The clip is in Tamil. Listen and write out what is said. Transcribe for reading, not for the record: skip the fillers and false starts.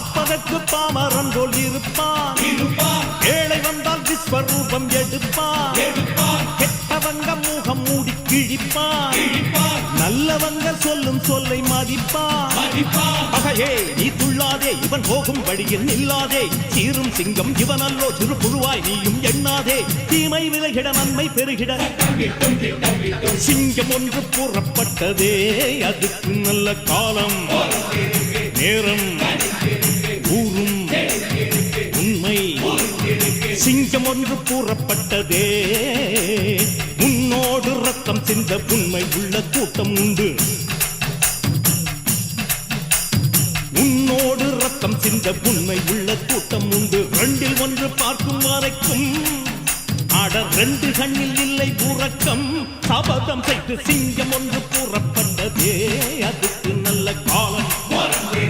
பார்ப்பதற்கு பாமரன் போல் இருப்பான், ஏழை வந்தால் விஸ்வரூபம் எடுப்பான், கெட்டவங்க முகம் மூடி கிழிப்பான், நல்லவங்க சொல்லும் சொல்லை மதிப்பான். பகையே நீ துள்ளாதே, இவன் போகும் வழியில் நில்லாதே, சீரும் சிங்கம் இவன் அல்லோ, சிறு புழுவாய் நீயும் எண்ணாதே, தீமை விலகிட நன்மை பெருகிட சிங்கம் ஒன்று கூறப்பட்டதே, அதுக்கு நல்ல காலம் நேரம் ஊரும் உண்மை. சிங்கம் ஒன்று கூறப்பட்டதே, உன்னோடு ரத்தம் சிந்த உண்மை உள்ள கூட்டம் உண்டு, உன்னோடு ரத்தம் சிந்த உண்மை உள்ள கூட்டம் உண்டு. ரெண்டில் ஒன்று பார்க்கும் வரைக்கும் ஆட ரெண்டு கண்ணில் இல்லை உறக்கம், சபதம் செய்து சிங்கம் ஒன்று கூறப்பட்டதே, அதுக்கு நல்ல